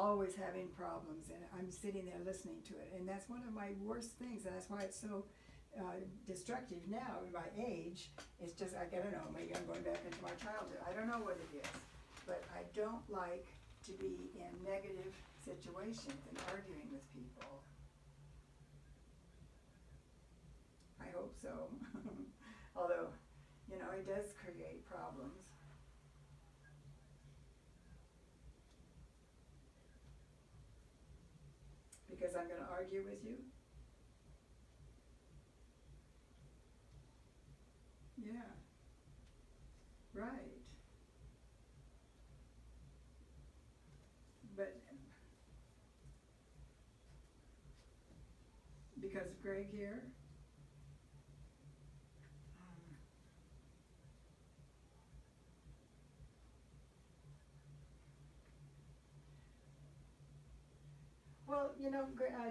always having problems, and I'm sitting there listening to it, and that's one of my worst things, and that's why it's so destructive now at my age. It's just, I don't know, maybe I'm going back into my childhood, I don't know what it is, but I don't like to be in negative situations and arguing with people. I hope so. Although, you know, it does create problems. Because I'm gonna argue with you? Yeah. Right. But because of Greg here? Well, you know,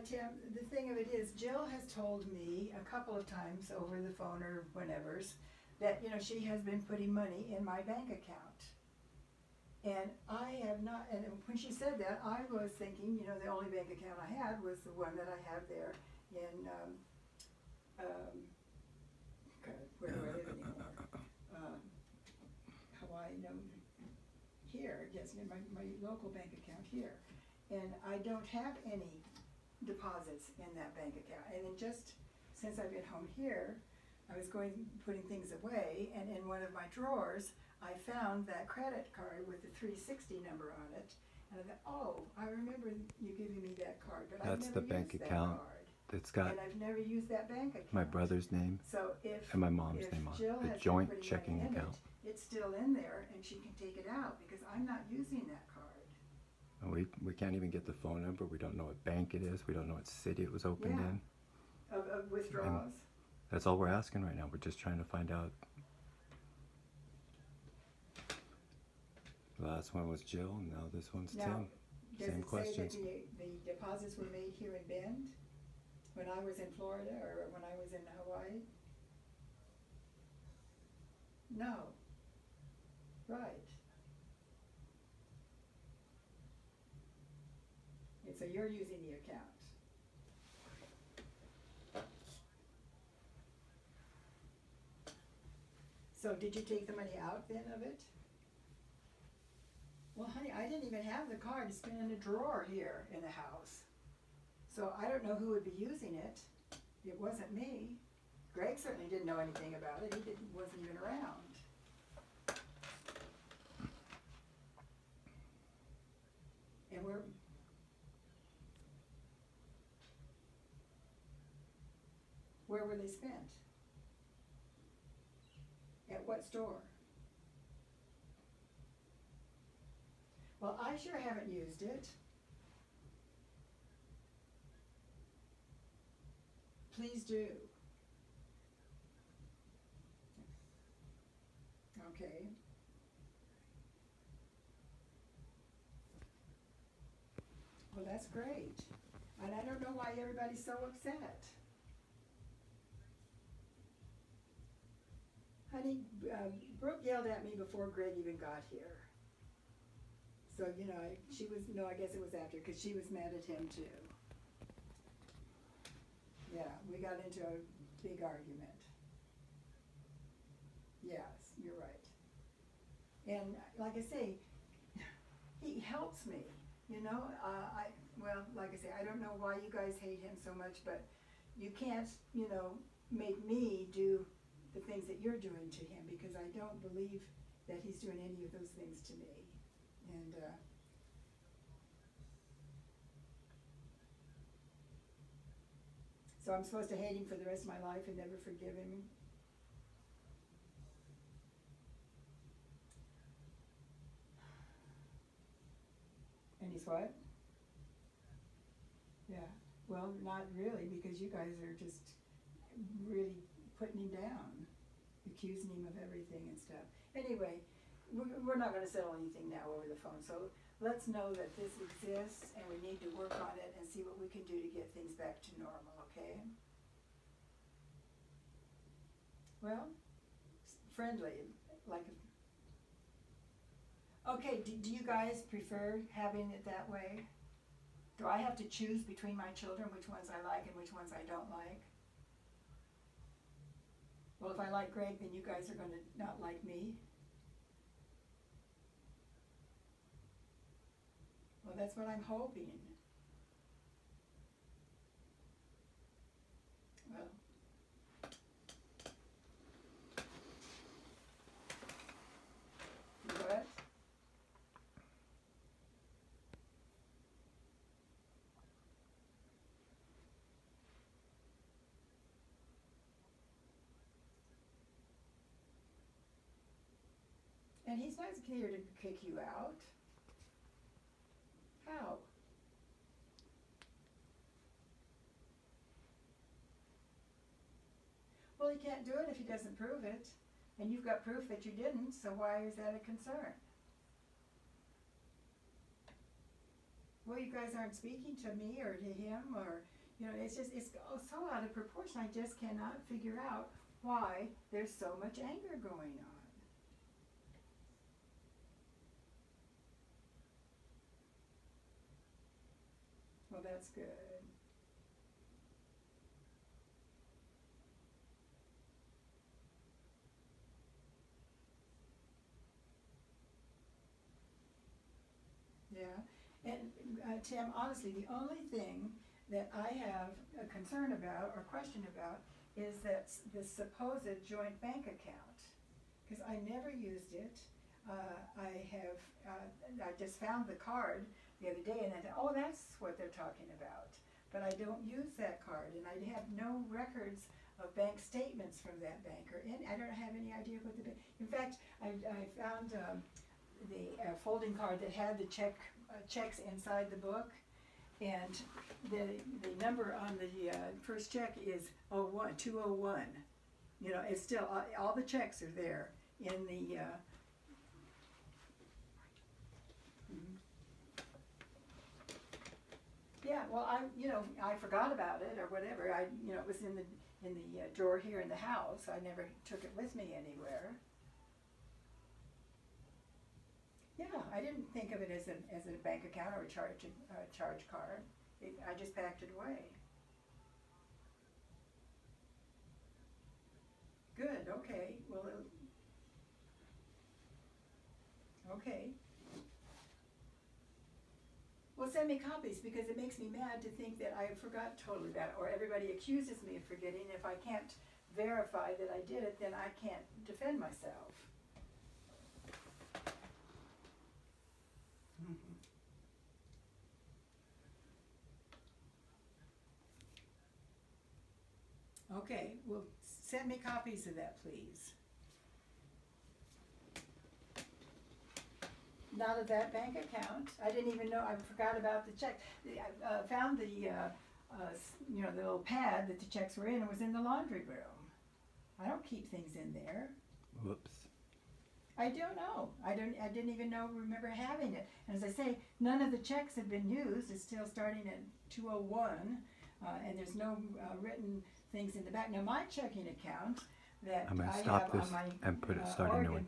Tim, the thing of it is, Jill has told me a couple of times over the phone or whenever's that, you know, she has been putting money in my bank account. And I have not, and when she said that, I was thinking, you know, the only bank account I had was the one that I have there in, God, where do I live anymore? Hawaii, no, here, yes, in my local bank account here. And I don't have any deposits in that bank account. And then just since I've been home here, I was putting things away, and in one of my drawers, I found that credit card with the 360 number on it. And I thought, oh, I remember you giving me that card, but I've That's never the bank used account. that card. It's got And I've never used that bank account. my brother's name So if and my mom's if name on Jill it. has A joint been putting checking money in account. it's still in there, and she can take it out because I'm not using that card. And we can't even get the phone number. We don't know what bank it is. We don't know what city it was opened Yeah. in. Of withdrawals. That's all we're asking right now. We're just trying to find out. The last one was Jill, and now this one's Now, Tim. does Same it questions. say that the deposits were made here in Bend when I was in Florida or when I was in Hawaii? No. Right. And so you're using the account. So did you take the money out then of it? Well, honey, I didn't even have the card. It's been in a drawer here in the house. So I don't know who would be using it. It wasn't me. Greg certainly didn't know anything about it. He wasn't even around. And where were they spent? At what store? Well, I sure haven't used it. Please do. Okay. Well, that's great. And I don't know why everybody's so upset. Honey, Brooke yelled at me before Greg even got here. So, you know, I guess it was after, because she was mad at him too. Yeah, we got into a big argument. Yes, you're right. And like I say, he helps me, you know, well, like I say, I don't know why you guys hate him so much, but you can't, you know, make me do the things that you're doing to him, because I don't believe that he's doing any of those things to me. And, so I'm supposed to hate him for the rest of my life and never forgive him? And he's what? Yeah, well, not really, because you guys are just really putting him down, accusing him of everything and stuff. Anyway, we're not gonna settle anything now over the phone, so let's know that this exists and we need to work on it and see what we can do to get things back to normal, okay? Well, friendly, like, okay, do you guys prefer having it that way? Do I have to choose between my children which ones I like and which ones I don't like? Well, if I like Greg, then you guys are gonna not like me? Well, that's what I'm hoping. Well. What? And he's not here to kick you out. How? Well, he can't do it if he doesn't prove it. And you've got proof that you didn't, so why is that a concern? Well, you guys aren't speaking to me or to him, or, you know, it's so out of proportion. I just cannot figure out why there's so much anger going on. Well, that's good. Yeah, and Tim, honestly, the only thing that I have a concern about or question about is that this supposed joint bank account, because I never used it. I just found the card the other day and I thought, oh, that's what they're talking about. But I don't use that card, and I have no records of bank statements from that bank, or I don't have any idea what the bank. In fact, I found the folding card that had the checks inside the book, and the number on the first check is 201. You know, it's still all the checks are there in the. Yeah, well, I forgot about it or whatever. It was in the drawer here in the house. I never took it with me anywhere. Yeah, I didn't think of it as a bank account or a charge card. I just packed it away. Good. Okay. Well. Okay. Well, send me copies, because it makes me mad to think that I forgot totally about it, or everybody accuses me of forgetting. If I can't verify that I did it, then I can't defend myself. Okay, well, send me copies of that, please. Not of that bank account. I didn't even know, I forgot about the check. I found the little pad that the checks were in. It was in the laundry room. I don't keep things in there. Whoops. I don't know. I didn't even remember having it. And as I say, none of the checks have been used. It's still starting at 201, and there's no written things in the back. Now, my checking account that I'm going to I stop have this on my and start a new Oregon one.